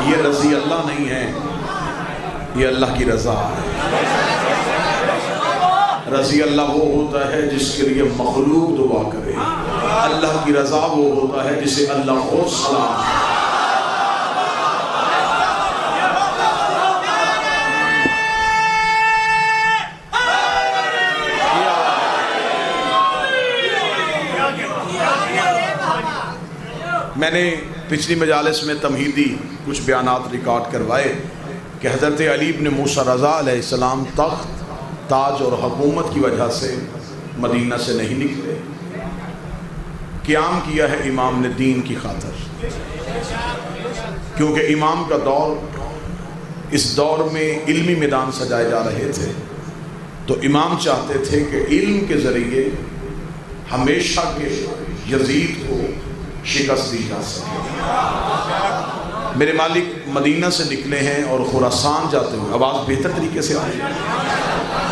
یہ رضی اللہ نہیں ہے، یہ اللہ کی رضا ہے۔ رضی اللہ وہ ہوتا ہے جس کے لیے مخلوق دعا کرے، اللہ کی رضا وہ ہوتا ہے جسے اللہ خود سلام۔ میں نے پچھلی مجالس میں تمہیدی کچھ بیانات ریکارڈ کروائے کہ حضرت علی بن موسیٰ رضا علیہ السلام تخت، تاج اور حکومت کی وجہ سے مدینہ سے نہیں نکلے، قیام کیا ہے امام نے دین کی خاطر، کیونکہ امام کا دور، اس دور میں علمی میدان سجائے جا رہے تھے، تو امام چاہتے تھے کہ علم کے ذریعے ہمیشہ کے یزید کو شکست دی جا سکے۔ میرے مالک مدینہ سے نکلے ہیں اور خراسان جاتے ہوئے، آواز بہتر طریقے سے آئی،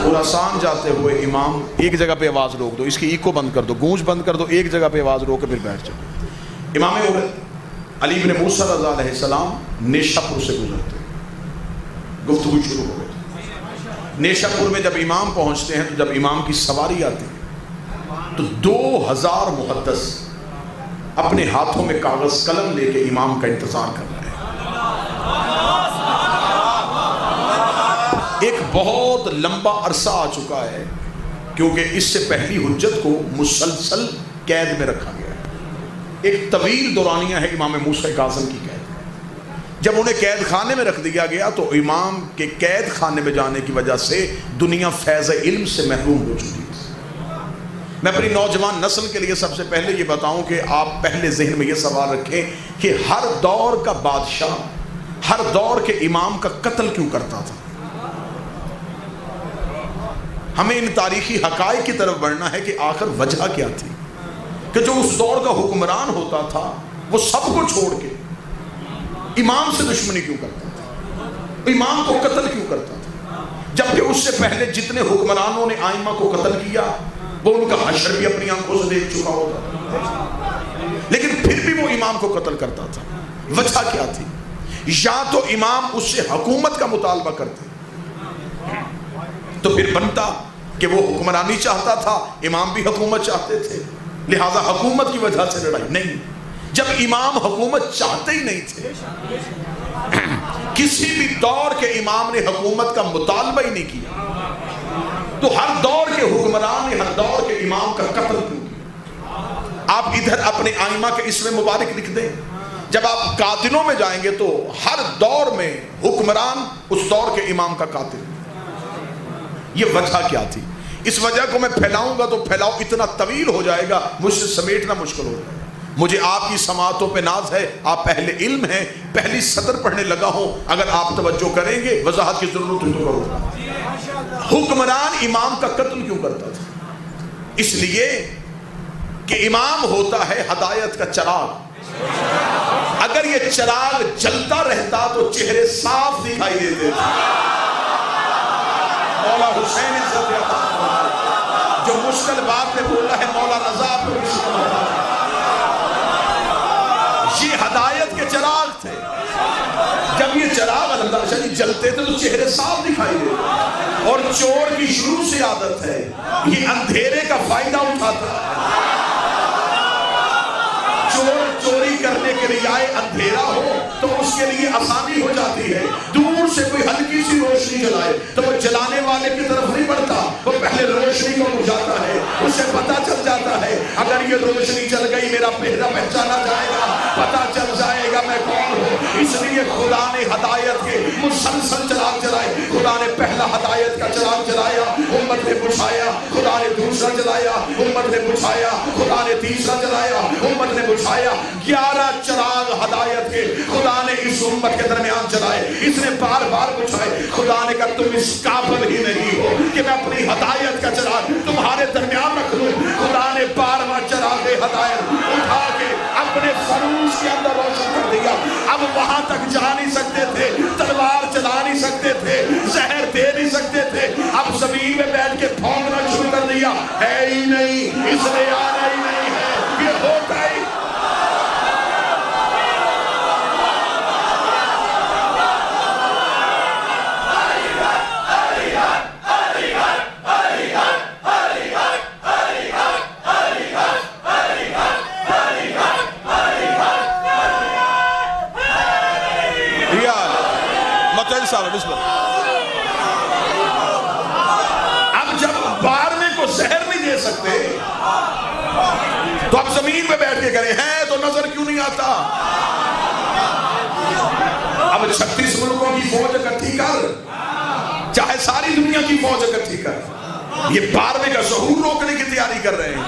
خراسان جاتے ہوئے امام، ایک جگہ پہ آواز روک دو، اس کی ایکو بند کر دو، گونج بند کر دو، ایک جگہ پہ آواز روک کے پھر بیٹھ جاؤ۔ امام علی بن موسیٰ رضا علیہ السلام نیشہ پور سے گزرتے، گفتگو شروع ہو گئی۔ نیشہ پور میں جب امام پہنچتے ہیں تو جب امام کی سواری آتی ہے تو 2000 محدث اپنے ہاتھوں میں کاغذ قلم لے کے امام کا انتظار کر رہے ہیں۔ ایک بہت لمبا عرصہ آ چکا ہے، کیونکہ اس سے پہلی حجت کو مسلسل قید میں رکھا گیا ہے۔ ایک طویل دورانیہ ہے امام موسیٰ کاظم کی قید۔ جب انہیں قید خانے میں رکھ دیا گیا تو امام کے قید خانے میں جانے کی وجہ سے دنیا فیض علم سے محروم ہو چکی ہے۔ میں اپنی نوجوان نسل کے لیے سب سے پہلے یہ بتاؤں کہ آپ پہلے ذہن میں یہ سوال رکھیں کہ ہر دور کا بادشاہ ہر دور کے امام کا قتل کیوں کرتا تھا؟ ہمیں ان تاریخی حقائق کی طرف بڑھنا ہے کہ آخر وجہ کیا تھی کہ جو اس دور کا حکمران ہوتا تھا وہ سب کو چھوڑ کے امام سے دشمنی کیوں کرتا تھا، امام کو قتل کیوں کرتا تھا، جبکہ اس سے پہلے جتنے حکمرانوں نے آئمہ کو قتل کیا وہ ان کا حشر بھی اپنی آنکھوں سے دیکھ چکا ہوتا، لیکن پھر بھی وہ امام کو قتل کرتا تھا۔ وجہ کیا تھی؟ یا تو امام اس سے حکومت کا مطالبہ کرتے تو پھر بنتا کہ وہ حکمرانی چاہتا تھا، امام بھی حکومت چاہتے تھے، لہذا حکومت کی وجہ سے لڑائی نہیں۔ جب امام حکومت چاہتے ہی نہیں تھے، کسی بھی دور کے امام نے حکومت کا مطالبہ ہی نہیں کیا، تو ہر دور کے حکمران نے ہر دور کے امام کا قتل کیوں کیا؟ آپ ادھر اپنے آئمہ کے اسم مبارک لکھ دیں، جب آپ قاتلوں میں جائیں گے تو ہر دور میں حکمران اس دور کے امام کا قاتل۔ یہ وجہ کیا تھی؟ اس وجہ کو میں پھیلاؤں گا تو پھیلاؤ اتنا طویل ہو جائے گا، مجھ سے سمیٹنا مشکل ہو جائے گا۔ مجھے آپ کی سماعتوں پہ ناز ہے، آپ پہلے علم ہیں، پہلی سطر پڑھنے لگا ہوں، اگر آپ توجہ کریں گے وضاحت کی ضرورت تو کرو۔ حکمران امام کا قتل کیوں کرتا تھا؟ اس لیے کہ امام ہوتا ہے ہدایت کا چراغ، اگر یہ چراغ جلتا رہتا تو چہرے صاف دکھائی دیتے تھے۔ مولا حسین عزت عطا فرمائے، جو مشکل بات میں بولا ہے مولا رضا کو یہ ہدایت کے چراغ تھے۔ جب یہ چراغ اللہ شریف جلتے تھے تو چہرے صاف دکھائی دیتے، اور چور کی شروع سے عادت ہے یہ اندھیرے کا فائدہ اٹھاتا ہے۔ چور چوری کرنے کے لیے آئے، اندھیرا ہو تو اس کے لیے آسانی ہو جاتی ہے، دور سے کوئی ہلکی سی روشنی جلائے تو وہ جلانے والے کی طرف نہیں بڑھتا، وہ پہلے روشنی کو بجھاتا ہے، اسے پتہ چل جاتا ہے اگر یہ روشنی چل گئی میرا پہرا پہچانا جائے گا، پتہ چل جائے گا میں کون ہوں۔ اس لیے خدا نے ہدایت کے مسلسل چراغ جلائے، خدا نے پہلا ہدایت کا چراغ جلایا، امت نے بجھایا، خدا نے دوسرا جلایا، امت نے بجھایا، خدا نے تیسرا جلایا، امت نے بجھایا۔ 11 چراغ ہدایت کے خدا نے اس امت کے درمیان جلائے، اس نے بار بار بجھائے۔ خدا نے کہا تم اس قابل ہی نہیں ہو کہ میں اپنی ہدایت کا چراغ تمہارے درمیان رکھ لوں۔ خدا نے 12واں چراغ ہدایت اٹھا کے اپنے فروز کے اندر روشن کر دیا۔ اب وہاں تک جا نہیں سکتے تھے، تلوار چلا نہیں سکتے تھے، زہر دے نہیں سکتے تھے، اب زمین میں بیٹھ کے پھونکنا شروع کر دیا، ہے ہی نہیں، اس لیے آنا ہی نہیں ہے، یہ ہوتا ہی معتز صاحب بسم اللہ. اب جب بارنے کو زہر نہیں دے سکتے تو اب زمین پہ بیٹھ کے کریں ہیں تو نظر کیوں نہیں آتا؟ اب 36 ملکوں کی فوج اکٹھی کر، چاہے ساری دنیا کی فوج اکٹھی کر، یہ بارنے کا ظہور روکنے کی تیاری کر رہے ہیں.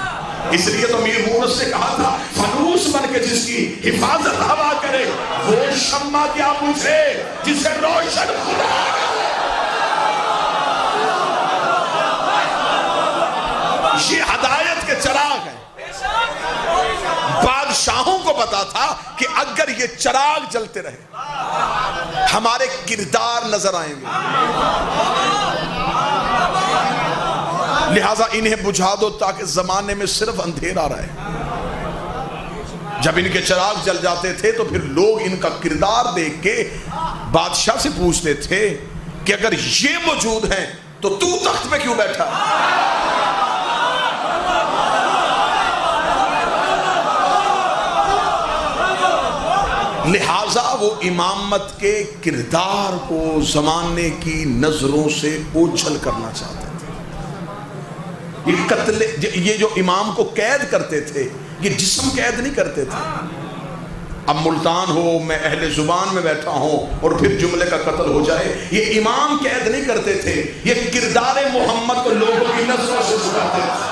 اس لیے تو میر مونس نے کہا تھا فانوس بن کے جس کی حفاظت ہوا کرے وہ شمع کیا پوچھے جسے روشن خدا. یہ ہدایت کے چراغ ہیں. بادشاہوں کو پتا تھا کہ اگر یہ چراغ جلتے رہے ہمارے کردار نظر آئیں گے، لہٰذا انہیں بجھا دو تاکہ زمانے میں صرف اندھیرا رہے. جب ان کے چراغ جل جاتے تھے تو پھر لوگ ان کا کردار دیکھ کے بادشاہ سے پوچھتے تھے کہ اگر یہ موجود ہیں تو تخت پہ کیوں بیٹھا؟ لہٰذا وہ امامت کے کردار کو زمانے کی نظروں سے اوجھل کرنا چاہتے تھے. یہ قتل، یہ جو امام کو قید کرتے تھے یہ جسم قید نہیں کرتے تھے. اب ملتان ہو، میں اہل زبان میں بیٹھا ہوں اور پھر جملے کا قتل ہو جائے، یہ امام قید نہیں کرتے تھے، یہ کردار محمد کو لوگوں کی نظروں سے چھپاتے تھے.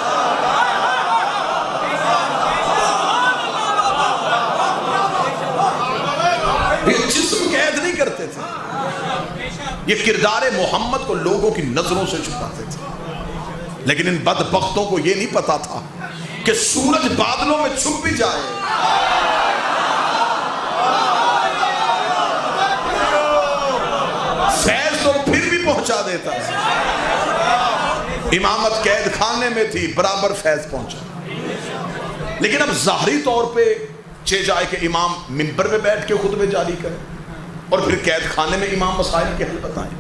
یہ جسم قید نہیں کرتے تھے، یہ کردار محمد کو لوگوں کی نظروں سے چھپاتے تھے. لیکن ان بدبختوں کو یہ نہیں پتا تھا کہ سورج بادلوں میں چھپ بھی جائے فیض تو پھر بھی پہنچا دیتا ہے. امامت قید خانے میں تھی، برابر فیض پہنچا. لیکن اب ظاہری طور پہ جائے کہ امام منبر پہ بیٹھ کے خطبے جاری کرے اور پھر قید خانے میں امام مسائل کے حل بتائیں.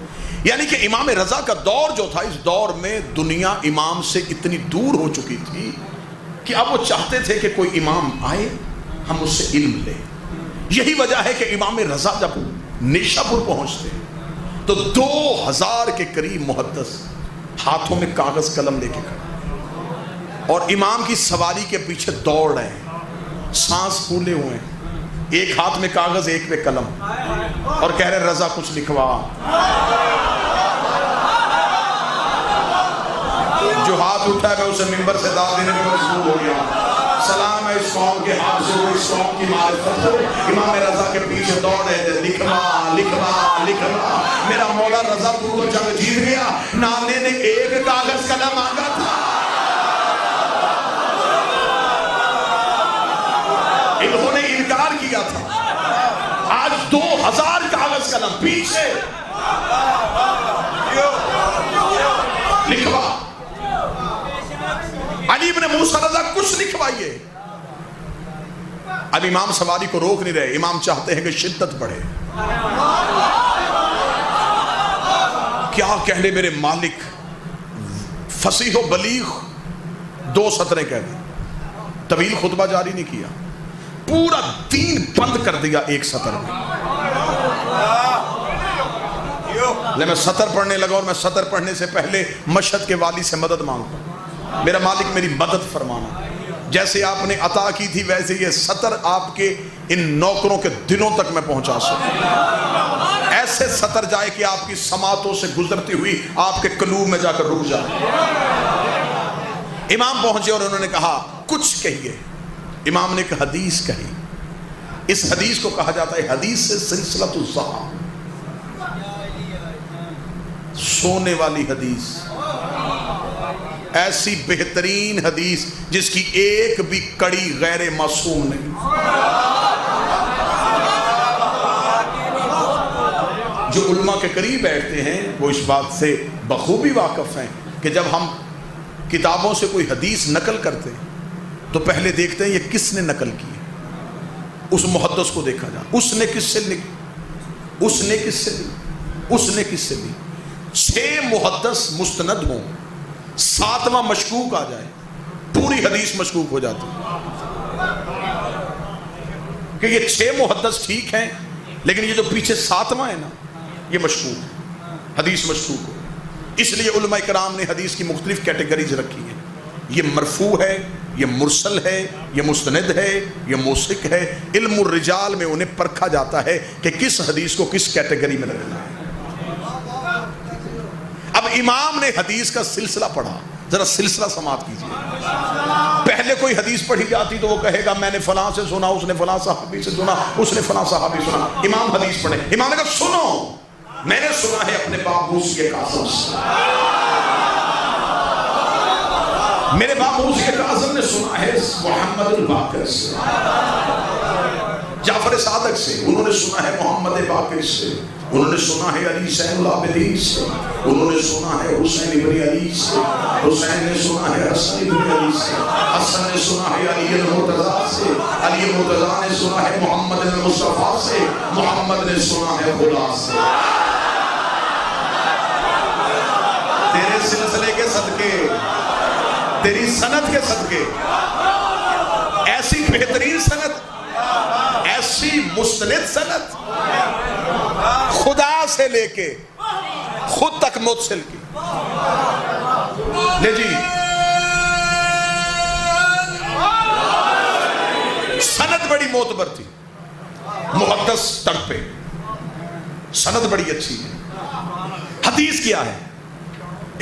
یعنی کہ امام رضا کا دور جو تھا، اس دور میں دنیا امام سے اتنی دور ہو چکی تھی کہ اب وہ چاہتے تھے کہ کوئی امام آئے ہم اس سے علم لیں. یہی وجہ ہے کہ امام رضا جب نیشا پور پہنچتے تو 2000 کے قریب محدث ہاتھوں میں کاغذ قلم لے کے کھڑے اور امام کی سواری کے پیچھے دوڑ رہے ہیں، سانس پھولے ہوئے ہیں، ایک ہاتھ میں کاغذ ایک پہ قلم، اور کہہ رہے رضا کچھ لکھوا. جو ہاتھ اٹھا ہے میں اسے منبر سے دعوت دینے میں مجبور ہو گیا. سلام ہے اس قوم کے ہاتھ سے وہ اس قوم کی معرفت ہو. امام رضا کے پیچھے دوڑ رہے تھے، لکھوا لکھوا لکھوا. میرا مولا رضا تو جنگ جیت گیا، نانے نے ایک کاغذ قلم مانگا تھا. انہوں نے انکار کیا تھا. آج 2000 کاغذ قلم پیچھے لکھوا. علی ابن موسیٰ رضا کچھ لکھوائیے. اب امام سواری کو روک نہیں رہے، امام چاہتے ہیں کہ شدت بڑھے. کیا کہنے میرے مالک، فصیح و بلیغ 2 سطریں کہہ دی، طویل خطبہ جاری نہیں کیا، پورا دین بند کر دیا ایک سطر میں. لے میں سطر پڑھنے لگا اور میں سطر پڑھنے سے پہلے مشہد کے والی سے مدد مانگتا ہوں، میرا مالک میری مدد فرمانا. جیسے آپ نے عطا کی تھی ویسے یہ سطر آپ کے ان نوکروں کے دلوں تک میں پہنچا سکوں. ایسے سطر جائے کہ آپ کی سماعتوں سے گزرتی ہوئی آپ کے قلوب میں جا کر رک جائے. امام پہنچے اور انہوں نے کہا کچھ کہیے. امام نے ایک حدیث کہی. اس حدیث کو کہا جاتا ہے حدیث سے سلسلۃ الذہب، سونے والی حدیث، ایسی بہترین حدیث جس کی ایک بھی کڑی غیر معصوم نہیں. جو علماء کے قریب بیٹھتے ہیں وہ اس بات سے بخوبی واقف ہیں کہ جب ہم کتابوں سے کوئی حدیث نقل کرتے ہیں تو پہلے دیکھتے ہیں یہ کس نے نقل کی ہے. اس محدث کو دیکھا جائے اس نے کس سے لکھی، اس نے کس سے لی، اس نے کس سے لی. 6 محدث مستند ہوں، 7واں مشکوک آ جائے، پوری حدیث مشکوک ہو جاتی کہ یہ 6 محدث ٹھیک ہیں لیکن یہ جو پیچھے 7واں ہے نا یہ مشکوک ہے، حدیث مشکوک ہو۔ اس لیے علماء کرام نے حدیث کی مختلف کیٹیگریز رکھی ہیں، یہ مرفوع ہے، یہ مرسل ہے، یہ مستند ہے، یہ موثق ہے۔ علم الرجال میں انہیں پرکھا جاتا ہے کہ کس حدیث کو کس کیٹیگری میں رکھنا ہے۔ اب امام نے حدیث کا سلسلہ پڑھا، ذرا سلسلہ سماعت کیجیے۔ پہلے کوئی حدیث پڑھی جاتی تو وہ کہے گا میں نے فلاں سے سنا، اس نے فلاں صحابی سے سنا، اس نے فلاں صحابی سنا۔ امام حدیث پڑھے، امام نے کہا سنو، میں نے سنا ہے اپنے باپ موسی کاظم سے، میرے باپ موسی کاظم نے سنا ہے محمد الباقر سے، جعفر صادق سے، انہوں نے سنا ہے محمد باقر سے، انہوں نے سنا ہے علی زین العابدین سے، انہوں نے سنا ہے حسین ابن علی سے، حسین نے سنا ہے حسن ابن علی سے، حسن نے سنا ہے علی المرتضی سے، علی المرتضی نے سنا ہے محمد المصطفیٰ سے، محمد نے سنا ہے خدا سے۔ تیرے سلسلے کے صدقے، تیری سند کے صدقے، ایسی بہترین سند، ایسی مستند سند خدا سے لے کے خود تک موصل کی۔ لے جی، سند بڑی معتبر تھی، محدث تڑ پہ سند بڑی اچھی ہے۔ حدیث کیا ہے؟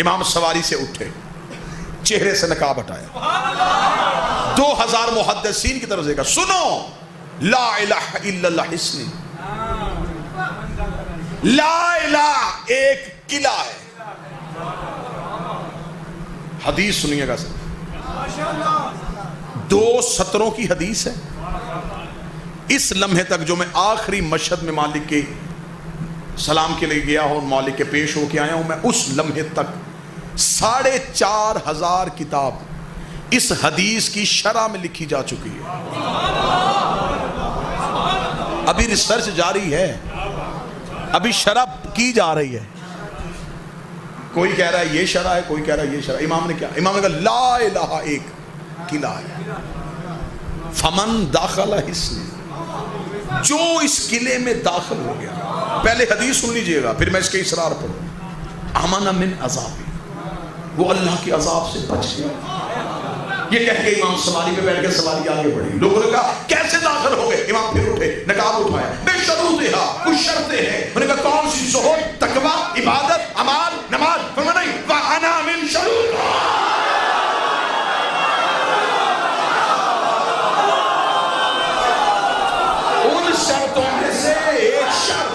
امام سواری سے اٹھے، چہرے سے نقاب ہٹایا، 2000 محدثین کی طرف سے کہا سنو، لا الہ الا اللہ حسنی، لا الہ ایک قلعہ ہے۔ حدیث سنیے گا سر، 2 سطروں کی حدیث ہے۔ اس لمحے تک جو میں آخری مشہد میں مالک کے سلام کے لیے گیا ہوں، مالک کے پیش ہو کے آیا ہوں، میں اس لمحے تک 4500 کتاب اس حدیث کی شرح میں لکھی جا چکی ہے۔ ابھی ریسرچ جاری ہے، ابھی شرح کی جا رہی ہے۔ کوئی کہہ رہا ہے یہ شرح ہے، کوئی کہہ رہا ہے یہ شرح۔ امام نے کیا؟ امام نے کہا لا الہ ایک قلعہ ہے، فمن داخل حصن، جو اس قلعے میں داخل ہو گیا۔ پہلے حدیث سن لیجئے گا، پھر میں اس کے اسرار پڑھوں۔ امن من عذابی، وہ اللہ کی عذاب سے بچ گیا۔ یہ کہہ کے امام سواری پہ بیٹھ کے سواری آگے بڑھی۔ لوگوں نے کہا کیسے داخل ہو گئے؟ امام پھر اٹھے، نقاب اٹھایا، بے شروطہا، کچھ شرطیں ہیں۔ انہوں نے کہا کون سی؟ زہد، تقویٰ، عبادت، اعمال، نماز۔ فرمایا نہیں، وَأَنَا مِن شَرُوطِهَا، ان شرطوں میں سے ایک شرط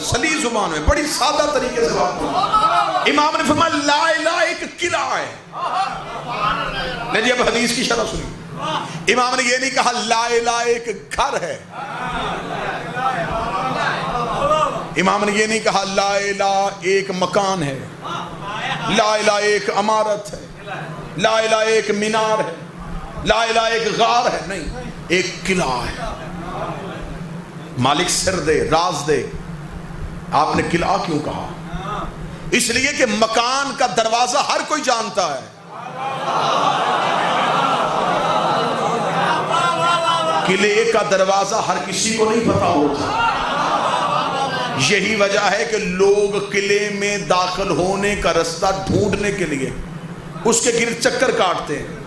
سلیس زبان میں بڑی سادہ طریقے سے بات کریں۔ امام نے فرمایا لا الہ ایک قلعہ ہے۔ نہیں جی، اب حدیث کی شرح سنی۔ امام نے یہ نہیں کہا لا الہ ایک گھر ہے، امام نے یہ نہیں کہا لا الہ ایک مکان ہے، لا الہ ایک عمارت ہے، لا الہ ایک مینار ہے، لا الہ ایک غار ہے، نہیں، ایک قلعہ ہے۔ مالک سر دے، راز دے، آپ نے قلعہ کیوں کہا؟ اس لیے کہ مکان کا دروازہ ہر کوئی جانتا ہے، قلعے کا دروازہ ہر کسی کو نہیں پتا ہوتا۔ یہی وجہ ہے کہ لوگ قلعے میں داخل ہونے کا رستہ ڈھونڈنے کے لیے اس کے گرد چکر کاٹتے ہیں۔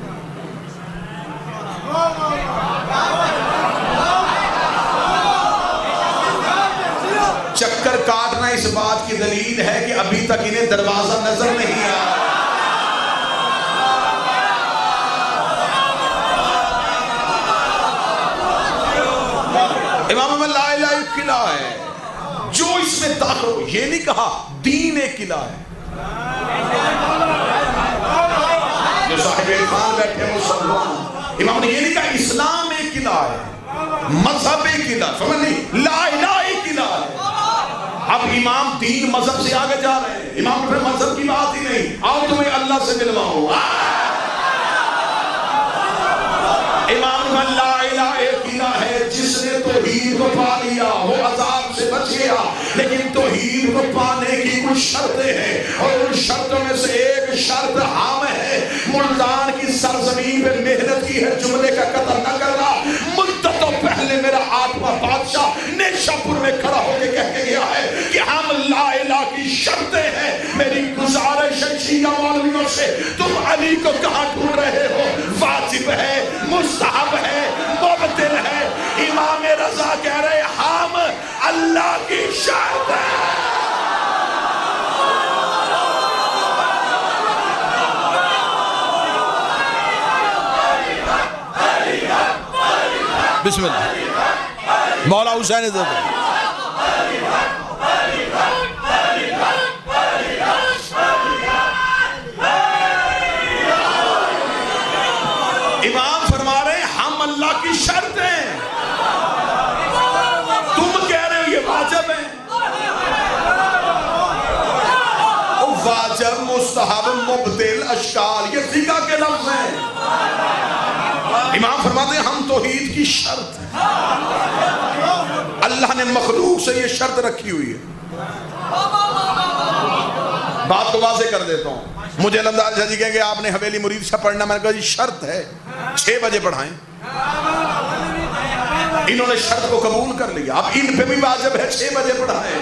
چکر کاٹنا اس بات کی دلیل ہے کہ ابھی تک انہیں دروازہ نظر نہیں آیا۔ امام لا الہ ایک قلعہ ہے، جو اس میں داخل ہو، یہ نہیں کہا دین ایک قلعہ ہے۔ جو صاحب عرفان بیٹھے مسلمان، امام نے یہ نہیں کہا اسلام ایک قلعہ ہے، مذہب ایک قلعہ، سمجھ نہیں، لا الہ ایک قلعہ ہے۔ اب امام دین مذہب سے آگے جا رہے ہیں، امام پھر مذہب کی بات ہی نہیں، آؤ تمہیں اللہ سے ملواؤں۔ لا الہ ایک الہ ہے، جس نے توحید کو پا لیا وہ عذاب سے بچ گیا، لیکن توحید کو پانے کی کچھ شرطیں ہیں، اور ان شرطوں میں سے ایک شرط عام ہے، ملتان کی سرزمین پہ محنت کی ہے، جملے کا قطع نہ کرنا۔ مدتوں پہلے میرا آتما بادشاہ نیشاپور میں کھڑا ہو کے کہہ کے گیا ہے کہ ہم لا الہ کی شرطیں ہیں، میری گزارش ہے شیعہ مولویوں سے، تم علی کو کہاں ڈھونڈ رہے ہو؟ واجب ہے، مستحب ہے، مبطل ہے۔ امام رضا کہہ رہے ہم اللہ کی شرط ہے۔ بسم اللہ مولا حسین زادہ امام فرما رہے ہیں ہم اللہ کی شرط ہیں، تم کہہ رہے ہو یہ واجب ہے۔ واجب، مستحب، مبطل، اشکال، یہ فقہ کے لفظ ہیں۔ امام فرماتے ہیں ہم توحید کی شرط ہیں، اللہ نے مخلوق سے یہ شرط رکھی ہوئی ہے۔ بات کو واضح کر دیتا ہوں، مجھے علمدار شاہ جی کہیں گے آپ نے حویلی مرید شاہ پڑھنا، میں نے کہا جی شرط ہے 6 بجے پڑھائیں، انہوں نے شرط کو قبول کر لیا، اب ان پہ بھی واجب ہے 6 بجے پڑھائیں،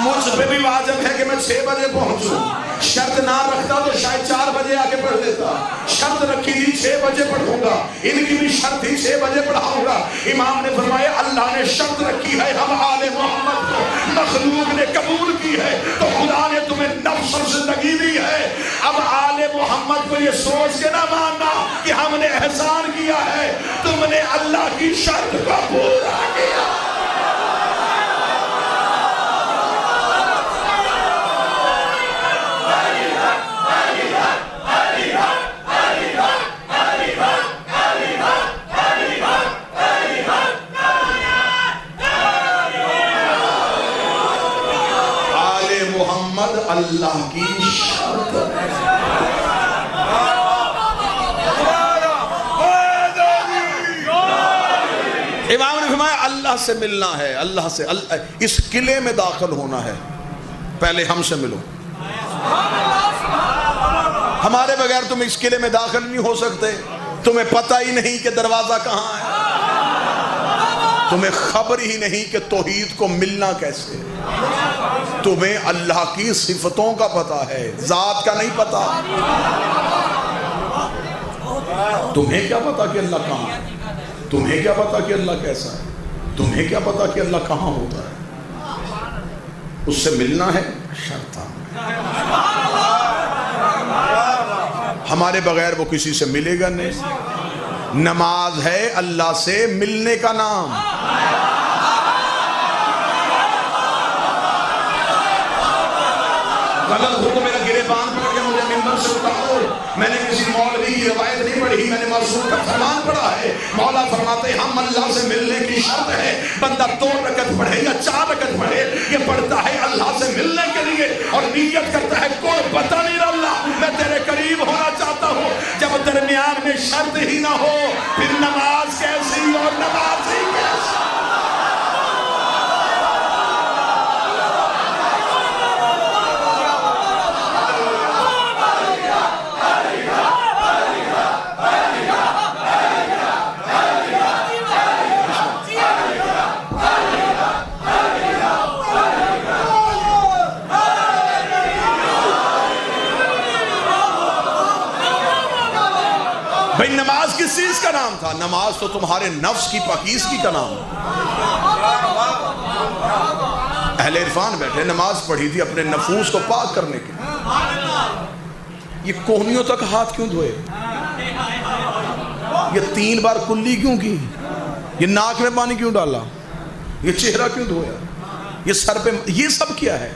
مجھ پہ بھی واجب ہے کہ میں 6 بجے پہنچوں۔ شرط نہ رکھتا تو شاید 4 بجے آ کے پڑھ لیتا، شرط رکھی تھی 6 بجے پڑھوں گا، ان کی بھی شرط تھی 6 بجے پڑھاؤں گا۔ امام نے فرمایا اللہ نے شرط رکھی ہے، ہم آل محمد کو مخلوق نے قبول کی ہے، تو خدا نے تمہیں نفس اور زندگی دی ہے، اب آل محمد کو یہ سوچ کے نہ ماننا کہ ہم نے احسان کیا ہے، تم نے اللہ کی شرط کو پورا کیا۔ اللہ کی شرط امام نے فرمایا اللہ سے ملنا ہے، اللہ سے اس قلعے میں داخل ہونا ہے، پہلے ہم سے ملو، ہمارے بغیر تم اس قلعے میں داخل نہیں ہو سکتے، تمہیں پتہ ہی نہیں کہ دروازہ کہاں ہے، تمہیں خبر ہی نہیں کہ توحید کو ملنا کیسے، تمہیں اللہ کی صفتوں کا پتہ ہے، ذات کا نہیں پتہ۔ تمہیں کیا پتہ کہ اللہ کہاں ہے، تمہیں کیا پتہ کہ اللہ کیسا ہے، تمہیں کیا پتہ کہ اللہ کہاں ہوتا ہے، اس سے ملنا ہے شرط۔ ہمارے بغیر وہ کسی سے ملے گا نہیں، نماز ہے اللہ سے ملنے کا نام۔ غلط ہو تو میرا گریبان پکڑ کے مجھے ممبر سے اتارو، میں نے کسی مولوی کی روایت نہیں پڑھی، میں نے مرسول کا فرمان پڑھا ہے۔ مولا فرماتے ہیں ہم اللہ سے ملنے کی شرط ہے، بندہ 2 رکعت پڑھے یا 4 رکعت پڑھے، یہ پڑھتا ہے اللہ سے ملنے کے لیے، اور نیت کرتا ہے کوئی پتہ نہیں اللہ میں تیرے قریب ہونا چاہتا ہوں۔ جب درمیان میں شرط ہی نہ ہو پھر نماز کیسی اور نماز ہی کیسی۔ بھئی نماز کس چیز کا نام تھا؟ نماز تو تمہارے نفس کی پاکیزگی کا نام ہے۔ اہل عرفان بیٹھے نماز پڑھی تھی اپنے نفوس کو پاک کرنے کے لیے، یہ کوہنیوں تک ہاتھ کیوں دھوئے، یہ 3 بار کلی کیوں کی، یہ ناک میں پانی کیوں ڈالا، یہ چہرہ کیوں دھویا، یہ سر پہ، یہ سب کیا ہے؟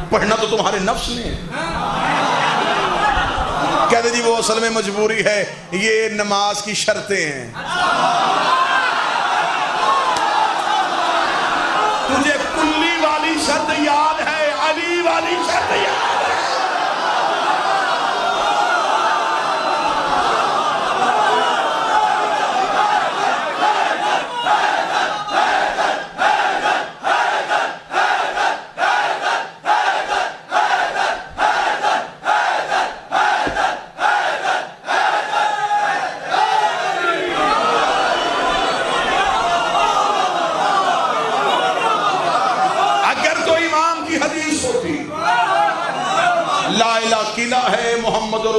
پڑھنا تو تمہارے نفس نے ہے۔ کہتے جی وہ اصل میں مجبوری ہے، یہ نماز کی شرطیں ہیں۔ تجھے کلی والی شرط یاد ہے، علی والی شرط یاد ہے۔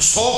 100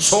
100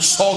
100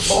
100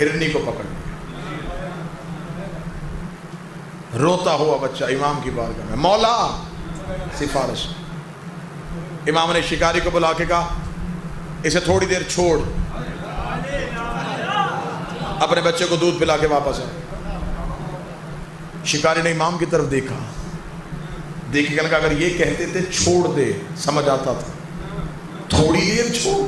ہرنی کو پکڑ لیا. روتا ہوا بچہ امام کی بارگاہ میں, مولا سفارش. امام نے شکاری کو بلا کے کہا اسے تھوڑی دیر چھوڑ, اپنے بچے کو دودھ پلا کے واپس آئے. شکاری نے امام کی طرف دیکھا, دیکھ کے کہا اگر یہ کہتے تھے چھوڑ دے سمجھ آتا تھا, تھوڑی دیر چھوڑ.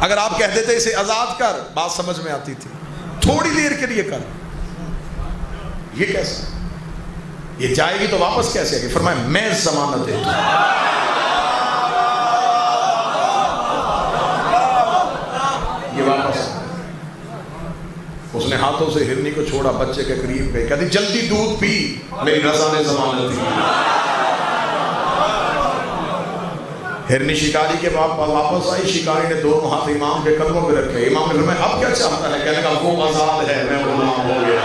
اگر آپ کہتے تھے اسے آزاد کر بات سمجھ میں آتی تھی, تھوڑی دیر کے لیے کر, یہ کیسا؟ یہ جائے گی تو واپس کیسے آئے گی؟ فرمایا میں ضمانت دیتا ہوں. یہ واپس اس نے ہاتھوں سے ہرنی کو چھوڑا, بچے کے قریب گئے, کہتی جلدی دودھ پی, میری رضا نے ضمانت دی. ہرنی شکاری کے بعد واپس آئی. شکاری نے دونوں ہاتھ امام کے قدموں پہ رکھے. امام نے فرمایا اب کیا چاہتا ہے؟ کہنے کا وہ آزاد ہے, میں غلام ہو گیا.